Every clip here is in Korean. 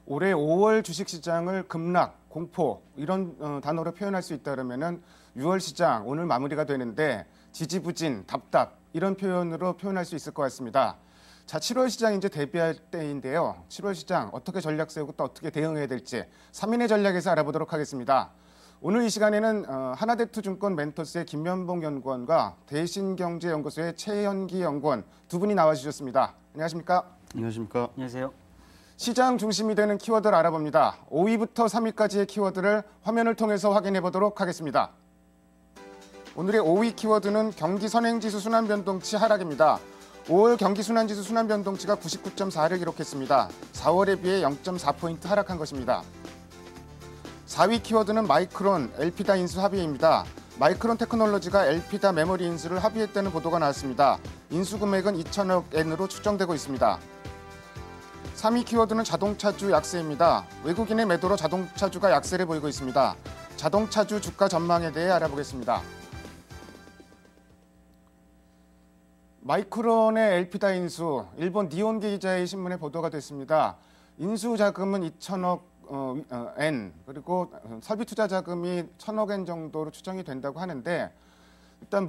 올해 5월 주식시장을 급락, 공포 이런 단어로 표현할 수 있다면은 6월 시장 오늘 마무리가 되는데 지지부진, 답답 이런 표현으로 표현할 수 있을 것 같습니다. 자, 7월 시장 이제 대비할 때인데요. 7월 시장 어떻게 전략 세우고 또 어떻게 대응해야 될지 3인의 전략에서 알아보도록 하겠습니다. 오늘 이 시간에는 하나대투증권 멘토스의 김면봉 연구원과 대신경제연구소의 최현기 연구원 두 분이 나와주셨습니다. 안녕하십니까? 안녕하십니까? 안녕하세요. 시장 중심이 되는 키워드를 알아봅니다. 5위부터 3위까지의 키워드를 화면을 통해서 확인해 보도록 하겠습니다. 오늘의 5위 키워드는 경기 선행지수 순환변동치 하락입니다. 5월 경기 순환지수 순환변동치가 99.4를 기록했습니다. 4월에 비해 0.4포인트 하락한 것입니다. 4위 키워드는 마이크론, 엘피다 인수 합의입니다. 마이크론 테크놀로지가 엘피다 메모리 인수를 합의했다는 보도가 나왔습니다. 인수 금액은 2천억 엔으로 추정되고 있습니다. 3위 키워드는 자동차주 약세입니다. 외국인의 매도로 자동차주가 약세를 보이고 있습니다. 자동차주 주가 전망에 대해 알아보겠습니다. 마이크론의 엘피다 인수, 일본 니혼게 기자의 신문에 보도가 됐습니다. 인수 자금은 2천억 엔, 그리고 설비 투자 자금이 1,000억 엔 정도로 추정이 된다고 하는데 일단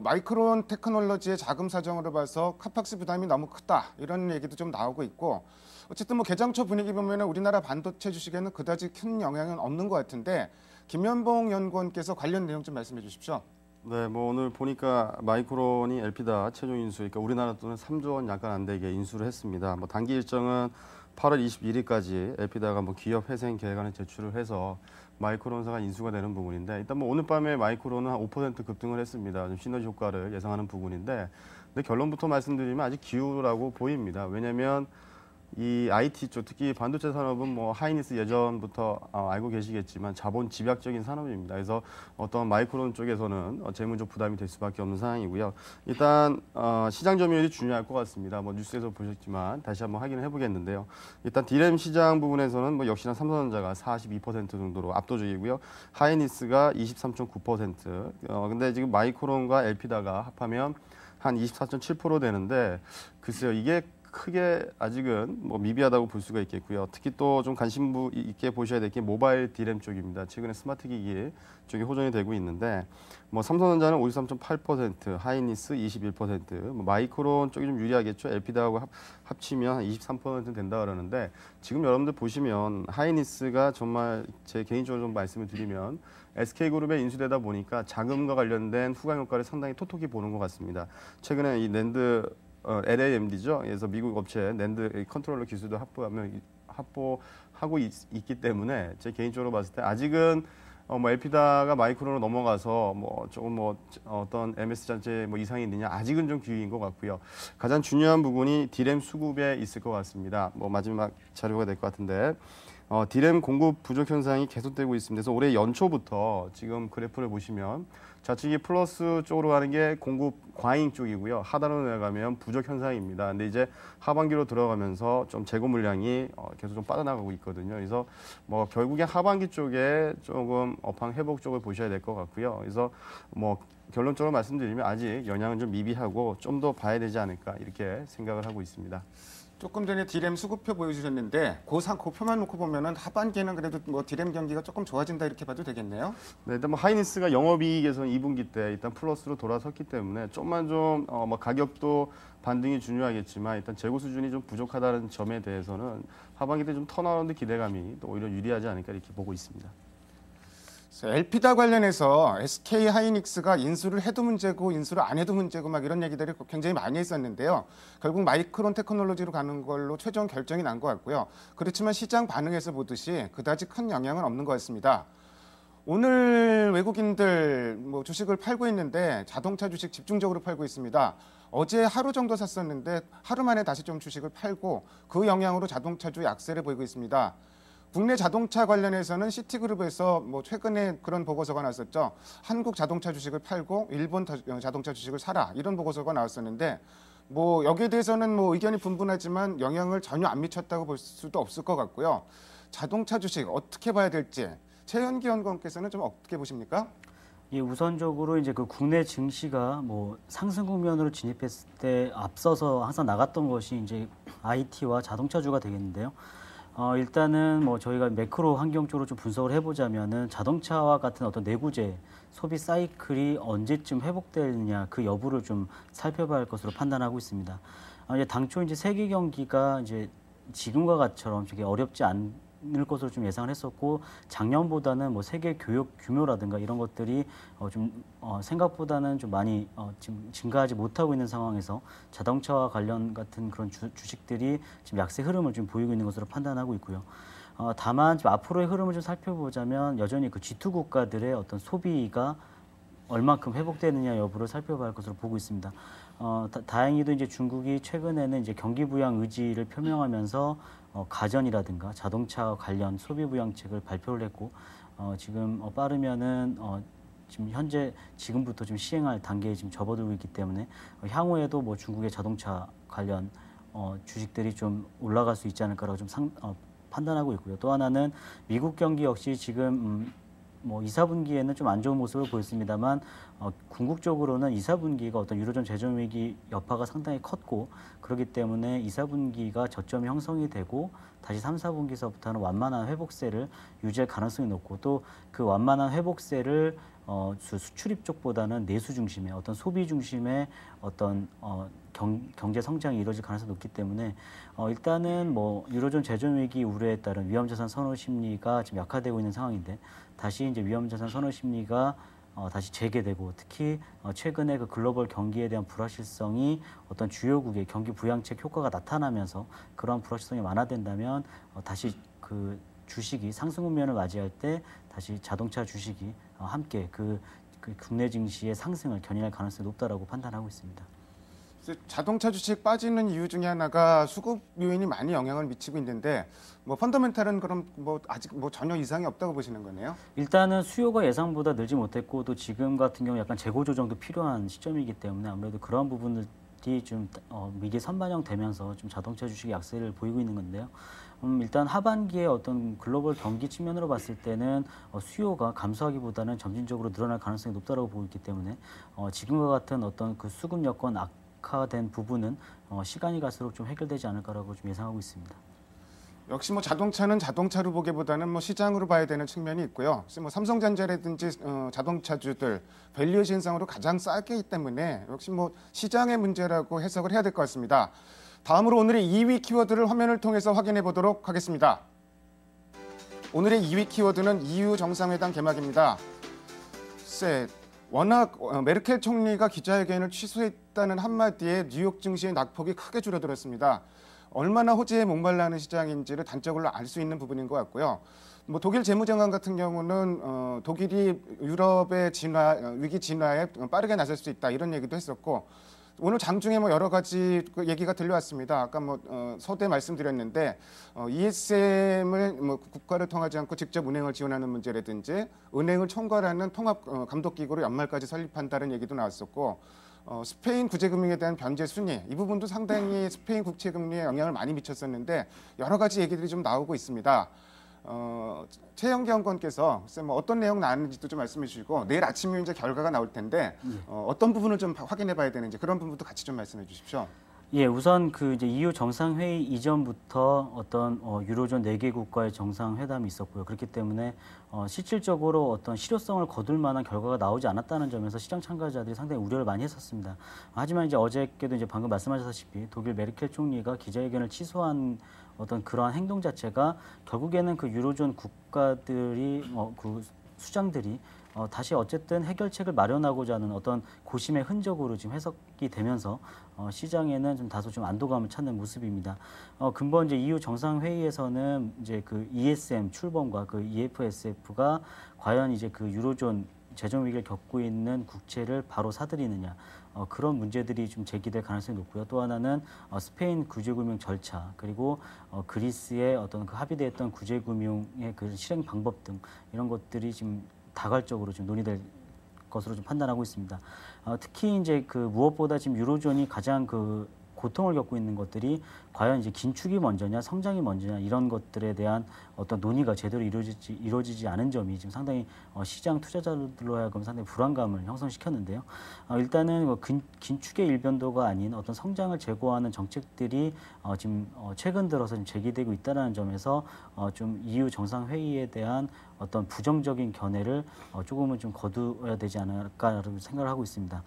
마이크론 테크놀로지의 자금 사정으로 봐서 카팍스 부담이 너무 크다 이런 얘기도 좀 나오고 있고 어쨌든 개장초 분위기 보면 우리나라 반도체 주식에는 그다지 큰 영향은 없는 것 같은데 김면봉 연구원께서 관련 내용 좀 말씀해 주십시오. 네, 오늘 보니까 마이크론이 엘피다 최종 인수, 그러니까 우리나라 돈은 3조 원 약간 안 되게 인수를 했습니다. 단기 일정은 8월 21일까지 엘피다가 기업 회생 계획안을 제출을 해서 마이크론사가 인수가 되는 부분인데 일단 오늘 밤에 마이크론은 한 5% 급등을 했습니다. 좀 시너지 효과를 예상하는 부분인데 근데 결론부터 말씀드리면 아직 기우라고 보입니다. 왜냐하면 이 IT 쪽, 특히 반도체 산업은 하이닉스 예전부터 알고 계시겠지만 자본 집약적인 산업입니다. 그래서 어떤 마이크론 쪽에서는 재무적 부담이 될 수밖에 없는 상황이고요. 일단 시장 점유율이 중요할 것 같습니다. 뉴스에서 보셨지만 다시 한번 확인을 해보겠는데요. 일단 D램 시장 부분에서는 역시나 삼성전자가 42% 정도로 압도적이고요. 하이닉스가 23.9%. 근데 지금 마이크론과 엘피다가 합하면 한 24.7% 되는데 글쎄요, 이게 크게 아직은 미비하다고 볼 수가 있겠고요. 특히 또 좀 관심 있게 보셔야 될 게 모바일 D램 쪽입니다. 최근에 스마트 기기 쪽이 호전이 되고 있는데 삼성전자는 53.8%, 하이닉스 21%, 마이크론 쪽이 좀 유리하겠죠. 엘피다하고 합치면 한 23% 된다 그러는데 지금 여러분들 보시면 하이닉스가 정말 제 개인적으로 좀 말씀을 드리면 SK그룹에 인수되다 보니까 자금과 관련된 후광 효과를 상당히 톡톡히 보는 것 같습니다. 최근에 이 낸드 LAMD죠. 그래서 미국 업체 낸드 컨트롤러 기술도 확보하고 있기 때문에 제 개인적으로 봤을 때 아직은 엘피다가 마이크론으로 넘어가서 조금 어떤 MS 잔재 이상이 있느냐 아직은 좀 기회인 것 같고요. 가장 중요한 부분이 D램 수급에 있을 것 같습니다. 마지막 자료가 될 것 같은데. D램 공급 부족 현상이 계속되고 있습니다. 그래서 올해 연초부터 지금 그래프를 보시면 좌측이 플러스 쪽으로 가는 게 공급 과잉 쪽이고요. 하단으로 내려가면 부족 현상입니다. 근데 이제 하반기로 들어가면서 좀 재고 물량이 계속 좀 빠져나가고 있거든요. 그래서 결국엔 하반기 쪽에 조금 업황 회복 쪽을 보셔야 될 것 같고요. 그래서 결론적으로 말씀드리면 아직 영향은 좀 미비하고 좀 더 봐야 되지 않을까 이렇게 생각을 하고 있습니다. 조금 전에 D램 수급표 보여주셨는데 그 표만 놓고 보면은 하반기에는 그래도 D램 경기가 조금 좋아진다 이렇게 봐도 되겠네요. 네, 일단 하이닉스가 영업이익에서는 2분기 때 일단 플러스로 돌아섰기 때문에 좀만 좀 가격도 반등이 중요하겠지만 일단 재고 수준이 좀 부족하다는 점에 대해서는 하반기 때 좀 턴어라운드 기대감이 또 오히려 유리하지 않을까 이렇게 보고 있습니다. 엘피다 관련해서 SK 하이닉스가 인수를 해도 문제고 인수를 안 해도 문제고 이런 얘기들이 굉장히 많이 했었는데요. 결국 마이크론 테크놀로지로 가는 걸로 최종 결정이 난 것 같고요. 그렇지만 시장 반응에서 보듯이 그다지 큰 영향은 없는 것 같습니다. 오늘 외국인들 주식을 팔고 있는데 자동차 주식 집중적으로 팔고 있습니다. 어제 하루 정도 샀었는데 하루 만에 다시 좀 주식을 팔고 그 영향으로 자동차주 약세를 보이고 있습니다. 국내 자동차 관련해서는 시티그룹에서 최근에 그런 보고서가 나왔었죠. 한국 자동차 주식을 팔고 일본 자동차 주식을 사라 이런 보고서가 나왔었는데 여기에 대해서는 의견이 분분하지만 영향을 전혀 안 미쳤다고 볼 수도 없을 것 같고요. 자동차 주식 어떻게 봐야 될지 최현기 연구원께서는 좀 어떻게 보십니까? 예, 우선적으로 이제 그 국내 증시가 상승 국면으로 진입했을 때 앞서서 항상 나갔던 것이 이제 IT와 자동차주가 되겠는데요. 일단은 뭐 저희가 매크로 환경 쪽으로 좀 분석을 해보자면은 자동차와 같은 어떤 내구재 소비 사이클이 언제쯤 회복되느냐 그 여부를 좀 살펴봐야 할 것으로 판단하고 있습니다. 이제 당초 이제 세계 경기가 이제 지금과 같처럼 되게 어렵지 않을 것으로 좀 예상을 했었고 작년보다는 뭐 세계 교역 규모라든가 이런 것들이 생각보다는 좀 많이 지금 증가하지 못하고 있는 상황에서 자동차와 관련 같은 그런 주식들이 지금 약세 흐름을 좀 보이고 있는 것으로 판단하고 있고요. 다만 지금 앞으로의 흐름을 좀 살펴보자면 여전히 그 G2 국가들의 어떤 소비가 얼만큼 회복되느냐 여부를 살펴봐야 할 것으로 보고 있습니다. 다행히도 이제 중국이 최근에는 이제 경기 부양 의지를 표명하면서 가전이라든가 자동차 관련 소비 부양책을 발표를 했고 지금 빠르면은 지금 현재 지금부터 좀 시행할 단계에 지금 접어들고 있기 때문에 향후에도 뭐 중국의 자동차 관련 주식들이 좀 올라갈 수 있지 않을까라고 좀 판단하고 있고요. 또 하나는 미국 경기 역시 지금 뭐 2, 4분기에는 좀 안 좋은 모습을 보였습니다만 궁극적으로는 2, 4분기가 어떤 유로존 재정 위기 여파가 상당히 컸고 그렇기 때문에 2, 4분기가 저점이 형성이 되고 다시 3, 4분기서부터는 완만한 회복세를 유지할 가능성이 높고 또 그 완만한 회복세를 수출입 쪽보다는 내수 중심의 어떤 소비 중심의 어떤 경제 성장이 이루어질 가능성이 높기 때문에 일단은 뭐 유로존 재정 위기 우려에 따른 위험자산 선호 심리가 지금 약화되고 있는 상황인데 다시 이제 위험자산 선호 심리가 다시 재개되고 특히 최근에 그 글로벌 경기에 대한 불확실성이 어떤 주요국의 경기 부양책 효과가 나타나면서 그러한 불확실성이 완화된다면 다시 그 주식이 상승 국면을 맞이할 때 다시 자동차 주식이 함께 그 국내 증시의 상승을 견인할 가능성이 높다라고 판단하고 있습니다. 자동차 주식 빠지는 이유 중에 하나가 수급 요인이 많이 영향을 미치고 있는데 뭐 펀더멘탈은 그럼 뭐 아직 뭐 전혀 이상이 없다고 보시는 거네요? 일단은 수요가 예상보다 늘지 못했고 또 지금 같은 경우 약간 재고 조정도 필요한 시점이기 때문에 아무래도 그런 부분들이 좀 미리 선반영되면서 좀 자동차 주식의 약세를 보이고 있는 건데요. 일단 하반기에 어떤 글로벌 경기 측면으로 봤을 때는 수요가 감소하기보다는 점진적으로 늘어날 가능성이 높다고 보고 있기 때문에 지금과 같은 어떤 그 수급 여건 악화된 부분은 시간이 갈수록 좀 해결되지 않을까라고 좀 예상하고 있습니다. 역시 뭐 자동차는 자동차로 보기보다는 뭐 시장으로 봐야 되는 측면이 있고요. 뭐 삼성전자라든지 자동차주들 밸류에이션 현상으로 가장 싸기 때문에 역시 뭐 시장의 문제라고 해석을 해야 될 것 같습니다. 다음으로 오늘의 2위 키워드를 화면을 통해서 확인해 보도록 하겠습니다. 오늘의 2위 키워드는 EU 정상회담 개막입니다. 워낙 메르켈 총리가 기자회견을 취소했다는 한마디에 뉴욕 증시의 낙폭이 크게 줄어들었습니다. 얼마나 호재에 목말라하는 시장인지를 단적으로 알 수 있는 부분인 것 같고요. 뭐 독일 재무장관 같은 경우는 독일이 유럽의 위기 진화에 빠르게 나설 수 있다 이런 얘기도 했었고 오늘 장중에 뭐 여러 가지 얘기가 들려왔습니다. 아까 뭐 서두에 말씀드렸는데 ESM을 뭐 국가를 통하지 않고 직접 은행을 지원하는 문제라든지 은행을 총괄하는 통합 감독기구를 연말까지 설립한다는 얘기도 나왔었고 스페인 구제금융에 대한 변제 순위 이 부분도 상당히 스페인 국채 금리에 영향을 많이 미쳤었는데 여러 가지 얘기들이 좀 나오고 있습니다. 최영기 연구원께서 뭐 어떤 내용 나왔는지도 좀 말씀해 주시고 내일 아침에 이제 결과가 나올 텐데 어떤 부분을 좀 확인해 봐야 되는지 그런 부분도 같이 좀 말씀해 주십시오. 예, 우선 그 이제 EU 정상회의 이전부터 어떤 유로존 4개 국가의 정상회담이 있었고요. 그렇기 때문에 실질적으로 어떤 실효성을 거둘 만한 결과가 나오지 않았다는 점에서 시장 참가자들이 상당히 우려를 많이 했었습니다. 하지만 이제 어저께도 이제 방금 말씀하셨다시피 독일 메르켈 총리가 기자회견을 취소한 어떤 그러한 행동 자체가 결국에는 그 유로존 국가들이 그 수장들이 다시 어쨌든 해결책을 마련하고자 하는 어떤 고심의 흔적으로 지금 해석이 되면서 시장에는 좀 다소 좀 안도감을 찾는 모습입니다. 근본 이제 EU 정상회의에서는 이제 그 ESM 출범과 그 EFSF가 과연 이제 그 유로존 재정 위기를 겪고 있는 국채를 바로 사들이느냐 그런 문제들이 좀 제기될 가능성이 높고요. 또 하나는 스페인 구제금융 절차 그리고 그리스의 어떤 그 합의됐던 구제금융의 그 실행 방법 등 이런 것들이 지금 다괄적으로 좀 논의될 것으로 좀 판단하고 있습니다. 특히 이제 그 무엇보다 지금 유로존이 가장 그 고통을 겪고 있는 것들이 과연 이제 긴축이 먼저냐, 성장이 먼저냐 이런 것들에 대한 어떤 논의가 제대로 이루어지지 않은 점이 지금 상당히 시장 투자자들로 하여금 상당히 불안감을 형성시켰는데요. 일단은 뭐 긴축의 일변도가 아닌 어떤 성장을 제고하는 정책들이 지금 최근 들어서 좀 제기되고 있다는 점에서 좀 EU 정상회의에 대한 어떤 부정적인 견해를 조금은 좀 거두어야 되지 않을까라는 생각을 하고 있습니다.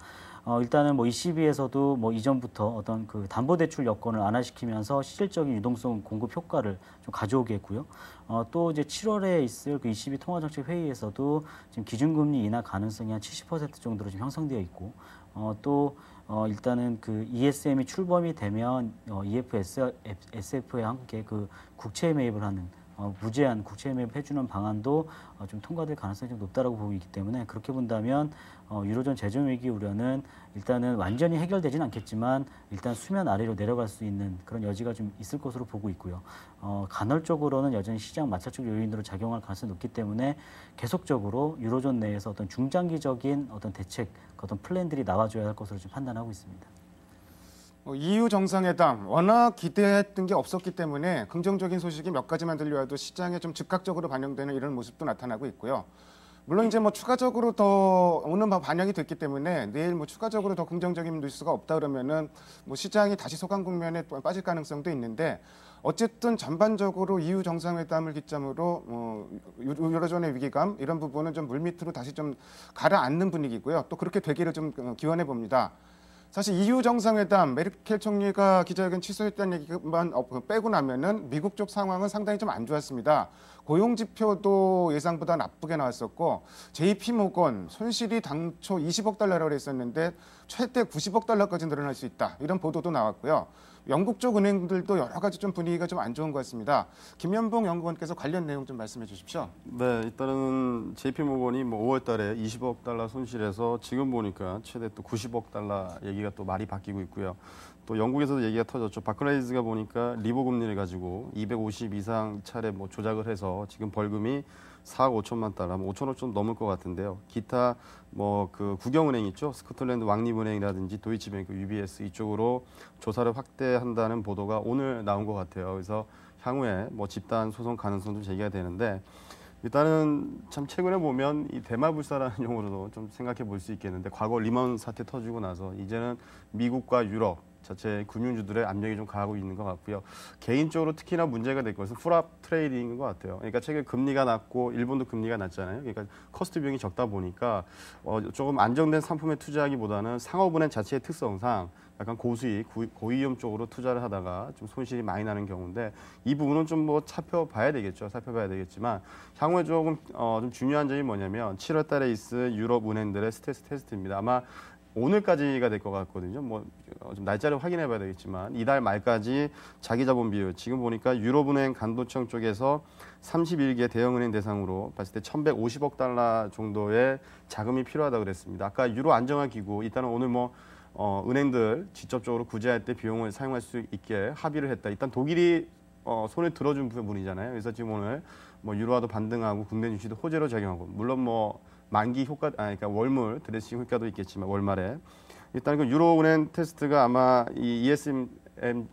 일단은 뭐 ECB에서도 뭐 이전부터 어떤 그 담보대출 여건을 완화시키면서 실질적인 유동성 공급 효과를 좀 가져오겠고요. 또 이제 7월에 있을 그 ECB 통화정책 회의에서도 지금 기준금리 인하 가능성이 한 70% 정도로 지금 형성되어 있고, 또 일단은 그 ESM이 출범이 되면 EFSF와 함께 그 국채 매입을 하는 무제한 국채 매입 해주는 방안도 좀 통과될 가능성이 좀 높다라고 보고 있기 때문에 그렇게 본다면 유로존 재정 위기 우려는 일단은 완전히 해결되지는 않겠지만 일단 수면 아래로 내려갈 수 있는 그런 여지가 좀 있을 것으로 보고 있고요. 간헐적으로는 여전히 시장 마찰적 요인으로 작용할 가능성이 높기 때문에 계속적으로 유로존 내에서 어떤 중장기적인 어떤 대책, 어떤 플랜들이 나와줘야 할 것으로 좀 판단하고 있습니다. EU 정상회담 워낙 기대했던 게 없었기 때문에 긍정적인 소식이 몇 가지만 들려와도 시장에 좀 즉각적으로 반영되는 이런 모습도 나타나고 있고요. 물론 이제 뭐 추가적으로 더 오늘 반영이 됐기 때문에 내일 뭐 추가적으로 더 긍정적인 뉴스가 없다 그러면은 뭐 시장이 다시 소강 국면에 빠질 가능성도 있는데 어쨌든 전반적으로 EU 정상회담을 기점으로 유로존의 위기감 이런 부분은 좀 물밑으로 다시 좀 가라앉는 분위기고요. 또 그렇게 되기를 좀 기원해 봅니다. 사실 EU 정상회담 메르켈 총리가 기자회견 취소했다는 얘기만 빼고 나면은 미국 쪽 상황은 상당히 좀 안 좋았습니다. 고용 지표도 예상보다 나쁘게 나왔었고 JP 모건 손실이 당초 20억 달러라고 했었는데 최대 90억 달러까지 늘어날 수 있다. 이런 보도도 나왔고요. 영국 쪽 은행들도 여러 가지 좀 분위기가 좀 안 좋은 것 같습니다. 김연봉 연구원께서 관련 내용 좀 말씀해 주십시오. 네, 일단은 JP모건이 뭐 5월달에 20억 달러 손실해서 지금 보니까 최대 또 90억 달러 얘기가 또 말이 바뀌고 있고요. 또 영국에서도 얘기가 터졌죠. 바클레이즈가 보니까 리보 금리를 가지고 250 이상 차례 뭐 조작을 해서 지금 벌금이 4억 5천만 달러, 뭐 5천억 좀 넘을 것 같은데요. 기타 뭐 그 국영은행 있죠. 스코틀랜드 왕립은행이라든지 도이치뱅크, UBS 이쪽으로 조사를 확대한다는 보도가 오늘 나온 것 같아요. 그래서 향후에 뭐 집단 소송 가능성도 제기가 되는데 일단은 참 최근에 보면 이 대마불사라는 용어로도 좀 생각해 볼 수 있겠는데 과거 리먼 사태 터지고 나서 이제는 미국과 유럽 자체 금융주들의 압력이 좀 가하고 있는 것 같고요. 개인적으로 특히나 문제가 될 것은 풀업 트레이딩인 것 같아요. 그러니까 최근 금리가 낮고 일본도 금리가 낮잖아요. 그러니까 커스트 비용이 적다 보니까 조금 안정된 상품에 투자하기보다는 상업은행 자체의 특성상 약간 고수익, 고위험 쪽으로 투자를 하다가 좀 손실이 많이 나는 경우인데 이 부분은 좀 뭐 살펴봐야 되겠죠. 살펴봐야 되겠지만 향후에 조금 좀 중요한 점이 뭐냐면 7월 달에 있을 유럽 은행들의 스트레스 테스트입니다. 아마 오늘까지가 될 것 같거든요. 뭐 좀 날짜를 확인해 봐야 되겠지만 이달 말까지 자기 자본 비율 지금 보니까 유럽은행 간도청 쪽에서 31개 대형은행 대상으로 봤을 때 1,150억 달러 정도의 자금이 필요하다고 그랬습니다. 아까 유로 안정화 기구 일단은 오늘 뭐 은행들 직접적으로 구제할 때 비용을 사용할 수 있게 합의를 했다. 일단 독일이 손을 들어준 부분이잖아요. 그래서 지금 오늘 뭐 유로화도 반등하고 국내 주식도 호재로 작용하고 물론 뭐 만기 효과, 그러니까 월물 드레싱 효과도 있겠지만 월말에 일단 그 유로은행 테스트가 아마 이 ESM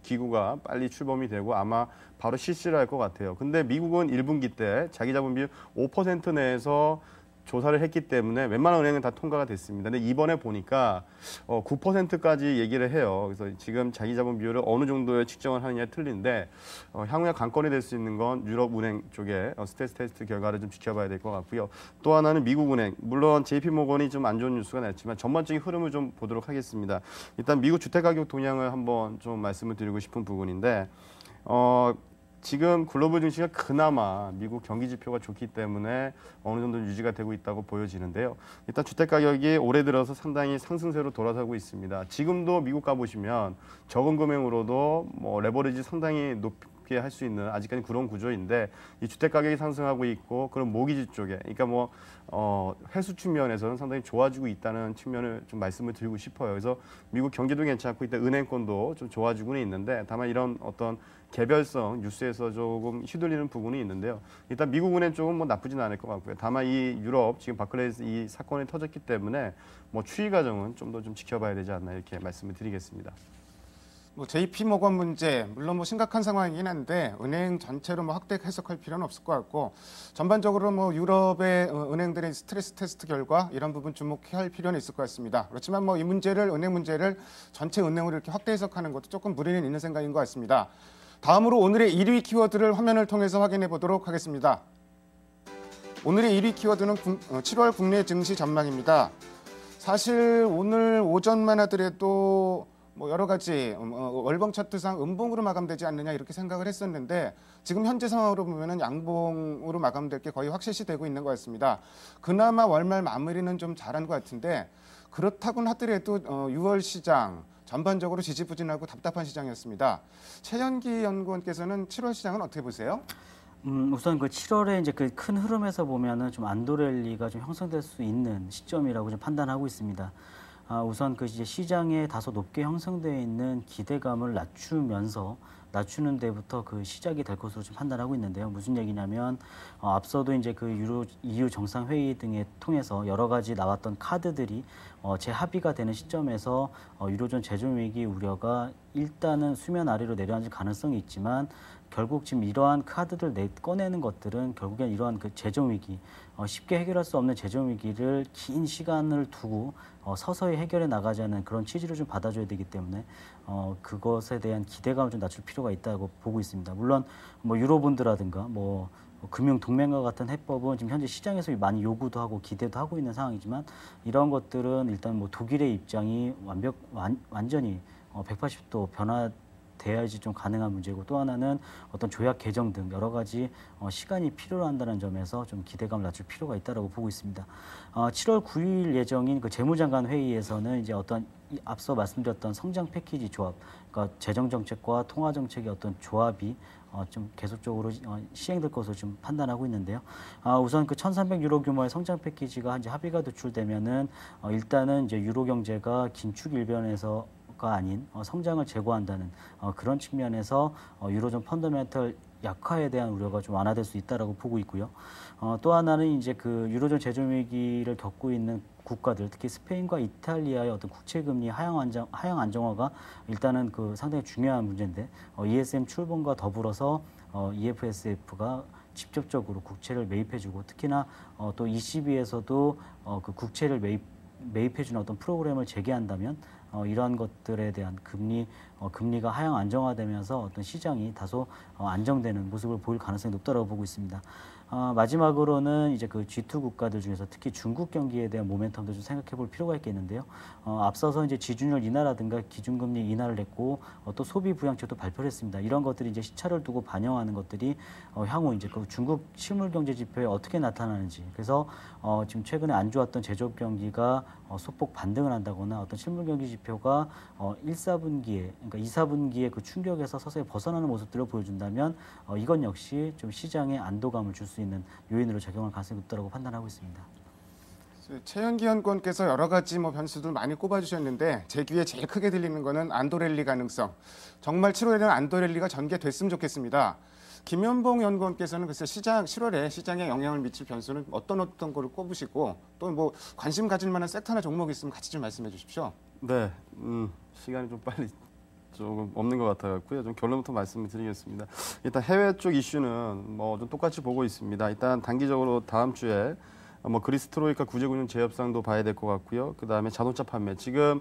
기구가 빨리 출범이 되고 아마 바로 실시를 할 것 같아요. 근데 미국은 1분기 때 자기 자본 비율 5% 내에서 조사를 했기 때문에 웬만한 은행은 다 통과가 됐습니다. 근데 이번에 보니까 9%까지 얘기를 해요. 그래서 지금 자기 자본 비율을 어느 정도에 측정을 하느냐에 틀린데 향후에 관건이 될 수 있는 건 유럽 은행 쪽에 스트레스 테스트 결과를 좀 지켜봐야 될 것 같고요. 또 하나는 미국 은행. 물론 JP 모건이 좀 안 좋은 뉴스가 났지만 전반적인 흐름을 좀 보도록 하겠습니다. 일단 미국 주택 가격 동향을 한번 좀 말씀을 드리고 싶은 부분인데 지금 글로벌 증시가 그나마 미국 경기 지표가 좋기 때문에 어느 정도 유지가 되고 있다고 보여지는데요. 일단 주택 가격이 올해 들어서 상당히 상승세로 돌아서고 있습니다. 지금도 미국 가보시면 적은 금액으로도 뭐 레버리지 상당히 높게 할 수 있는 아직까지 그런 구조인데 이 주택 가격이 상승하고 있고 그런 모기지 쪽에 그러니까 뭐 회수 측면에서는 상당히 좋아지고 있다는 측면을 좀 말씀을 드리고 싶어요. 그래서 미국 경기도 괜찮고 일단 은행권도 좀 좋아지고는 있는데 다만 이런 어떤 개별성 뉴스에서 조금 휘둘리는 부분이 있는데요. 일단 미국 은행 쪽은 뭐 나쁘진 않을 것 같고요. 다만 이 유럽 지금 바클레이즈 이 사건이 터졌기 때문에 뭐 추이 과정은 좀 더 좀 지켜봐야 되지 않나 이렇게 말씀을 드리겠습니다. 뭐 JP모건 문제 물론 뭐 심각한 상황이긴 한데 은행 전체로 뭐 확대 해석할 필요는 없을 것 같고 전반적으로 뭐 유럽의 은행들의 스트레스 테스트 결과 이런 부분 주목해야 할 필요는 있을 것 같습니다. 그렇지만 뭐 이 문제를 은행 문제를 전체 은행으로 이렇게 확대 해석하는 것도 조금 무리는 있는 생각인 것 같습니다. 다음으로 오늘의 1위 키워드를 화면을 통해서 확인해 보도록 하겠습니다. 오늘의 1위 키워드는 7월 국내 증시 전망입니다. 사실 오늘 오전만 하더라도 뭐 여러 가지 월봉 차트상 음봉으로 마감되지 않느냐 이렇게 생각을 했었는데 지금 현재 상황으로 보면은 양봉으로 마감될 게 거의 확실시되고 있는 것 같습니다. 그나마 월말 마무리는 좀 잘한 것 같은데 그렇다고는 하더라도 6월 시장 전반적으로 지지부진하고 답답한 시장이었습니다. 최현기 연구원께서는 7월 시장은 어떻게 보세요? 우선 그 7월에 이제 그 큰 흐름에서 보면은 좀 안도랠리가 좀 형성될 수 있는 시점이라고 좀 판단하고 있습니다. 우선 그 이제 시장에 다소 높게 형성되어 있는 기대감을 낮추는 데부터 그 시작이 될 것으로 좀 판단하고 있는데요. 무슨 얘기냐면 앞서도 이제 그 EU 정상회의 등에 통해서 여러 가지 나왔던 카드들이 재합의가 되는 시점에서 유로존 재정위기 우려가 일단은 수면 아래로 내려앉을 가능성이 있지만 결국 지금 이러한 카드들 꺼내는 것들은 결국엔 이러한 그 재정위기 쉽게 해결할 수 없는 재정위기를 긴 시간을 두고 서서히 해결해 나가자는 그런 취지를 좀 받아줘야 되기 때문에 그것에 대한 기대감을 좀 낮출 필요가 있다고 보고 있습니다. 물론 뭐 유로본드라든가 뭐 금융 동맹과 같은 해법은 지금 현재 시장에서 많이 요구도 하고 기대도 하고 있는 상황이지만 이런 것들은 일단 뭐 독일의 입장이 완전히 180도 변화돼야지 좀 가능한 문제고 또 하나는 어떤 조약 개정 등 여러 가지 시간이 필요로 한다는 점에서 좀 기대감을 낮출 필요가 있다고 보고 있습니다. 7월 9일 예정인 그 재무장관 회의에서는 이제 어떤 앞서 말씀드렸던 성장 패키지 조합, 그러니까 재정 정책과 통화 정책의 어떤 조합이 좀 계속적으로 시행될 것으로 좀 판단하고 있는데요. 우선 그 1,300유로 규모의 성장 패키지가 이제 합의가 도출되면은 일단은 이제 유로 경제가 긴축 일변에서가 아닌 성장을 제고한다는 그런 측면에서 유로존 펀더멘털 약화에 대한 우려가 좀 완화될 수 있다라고 보고 있고요. 또 하나는 이제 그 유로존 재정 위기를 겪고 있는 국가들, 특히 스페인과 이탈리아의 어떤 국채 금리 하향 안정화가 일단은 그 상당히 중요한 문제인데 ESM 출범과 더불어서 EFSF가 직접적으로 국채를 매입해주고 특히나 또 ECB에서도 그 국채를 매입해주는 어떤 프로그램을 재개한다면 이러한 것들에 대한 금리가 하향 안정화되면서 어떤 시장이 다소 안정되는 모습을 보일 가능성이 높다고 보고 있습니다. 마지막으로는 이제 그 G2 국가들 중에서 특히 중국 경기에 대한 모멘텀도 좀 생각해 볼 필요가 있겠는데요. 앞서서 이제 지준율 인하라든가 기준금리 인하를 했고 또 소비 부양책도 발표를 했습니다. 이런 것들이 이제 시차를 두고 반영하는 것들이 향후 이제 그 중국 실물 경제 지표에 어떻게 나타나는지 그래서 지금 최근에 안 좋았던 제조업 경기가 소폭 반등을 한다거나 어떤 실물 경제 지표가 1-4분기에 그러니까 2-4분기에 그 충격에서 서서히 벗어나는 모습들을 보여준다면 이건 역시 좀 시장에 안도감을 줄 수 있는 요인으로 작용할 가능성이 높다고 판단하고 있습니다. 최현기 연구원께서 여러 가지 뭐 변수들 많이 꼽아주셨는데 제 귀에 제일 크게 들리는 거는 안도랠리 가능성. 정말 7월에는 안도랠리가 전개됐으면 좋겠습니다. 김현봉 연구원께서는 글쎄 7월에 시장에 영향을 미칠 변수는 어떤 거를 꼽으시고 또 뭐 관심 가질 만한 섹터나 종목이 있으면 같이 좀 말씀해 주십시오. 네, 시간이 좀 빨리 조금 없는 것 같아갖고요. 좀 결론부터 말씀을 드리겠습니다. 일단 해외 쪽 이슈는 뭐 좀 똑같이 보고 있습니다. 일단 단기적으로 다음 주에 뭐 그리스 트로이카 구제금융 재협상도 봐야 될 것 같고요. 그 다음에 자동차 판매 지금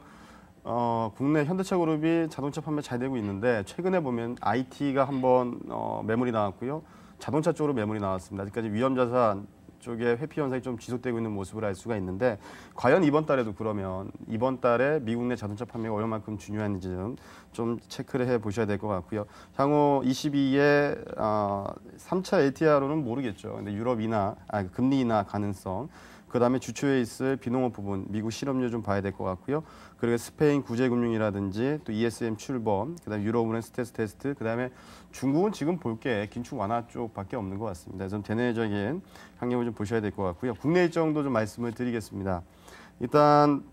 국내 현대차 그룹이 자동차 판매 잘 되고 있는데 최근에 보면 IT가 한번 매물이 나왔고요. 자동차 쪽으로 매물이 나왔습니다. 아직까지 위험자산 쪽에 회피 현상이 좀 지속되고 있는 모습을 알 수가 있는데 과연 이번 달에도 그러면 이번 달에 미국 내 자동차 판매가 얼마만큼 중요한지 좀 체크를 해 보셔야 될 것 같고요. 향후 22에 3차 LTR로는 모르겠죠. 근데 유럽 인하, 금리 인하 가능성, 그 다음에 주초에 있을 비농업 부분, 미국 실업률 좀 봐야 될 것 같고요. 그리고 스페인 구제금융이라든지 또 ESM 출범, 그 다음에 유럽은행 스트레스 테스트, 그 다음에 중국은 지금 볼 게 긴축 완화 쪽밖에 없는 것 같습니다. 좀 대내적인 환경을 좀 보셔야 될 것 같고요. 국내 일정도 좀 말씀을 드리겠습니다. 일단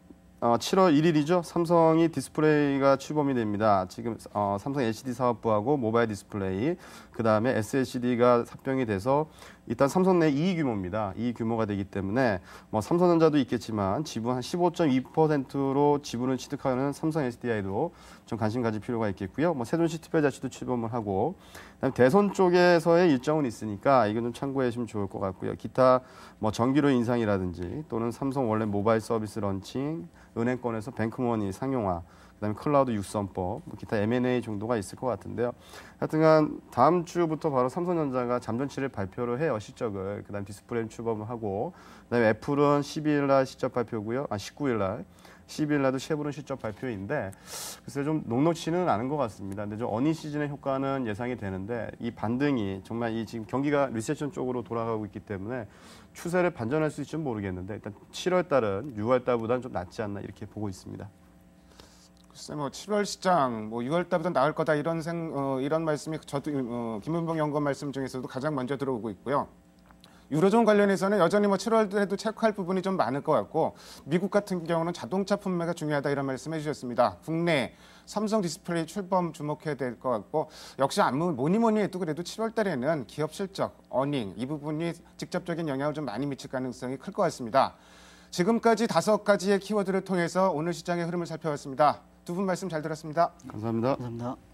7월 1일이죠. 삼성이 디스플레이가 출범이 됩니다. 지금 삼성 LCD 사업부하고 모바일 디스플레이, 그 다음에 SLCD가 합병이 돼서 일단 삼성 내 2위 규모입니다. 2위 규모가 되기 때문에 뭐 삼성전자도 있겠지만 지분 한 15.2%로 지분을 취득하는 삼성 SDI도 좀 관심 가질 필요가 있겠고요. 뭐 세종시 특별자치도 출범을 하고, 그다음에 대선 쪽에서의 일정은 있으니까 이건 좀 참고해 주시면 좋을 것 같고요. 기타 뭐 전기료 인상이라든지 또는 삼성 원래 모바일 서비스 런칭, 은행권에서 뱅크머니 상용화, 그다음에 클라우드 육성법, 뭐 기타 M&A 정도가 있을 것 같은데요. 하여튼간 다음 주부터 바로 삼성전자가 잠정치를 발표를 해요, 실적을. 그다음 디스플레이 출범을 하고, 그다음에 애플은 12일 날 실적 발표고요. 19일 날. 12일 날도 쉐보론 실적 발표인데 글쎄 좀 녹록치는 않은 것 같습니다. 근데 좀 어닝 시즌의 효과는 예상이 되는데 이 반등이 정말 이 지금 경기가 리세션 쪽으로 돌아가고 있기 때문에 추세를 반전할 수 있을지 모르겠는데 일단 7월 달은 6월 달보다는 좀 낫지 않나 이렇게 보고 있습니다. 글쎄 뭐 7월 시장 뭐 6월 달보다 나을 거다 이런 이런 말씀이 저도 김은봉 연구원 말씀 중에서도 가장 먼저 들어오고 있고요. 유로존 관련해서는 여전히 뭐 7월에도 체크할 부분이 좀 많을 것 같고, 미국 같은 경우는 자동차 판매가 중요하다 이런 말씀해 주셨습니다. 국내 삼성 디스플레이 출범 주목해야 될 것 같고, 역시 뭐니 해도 그래도 7월 달에는 기업 실적, 어닝 이 부분이 직접적인 영향을 좀 많이 미칠 가능성이 클 것 같습니다. 지금까지 5가지의 키워드를 통해서 오늘 시장의 흐름을 살펴봤습니다. 두 분 말씀 잘 들었습니다. 감사합니다. 감사합니다.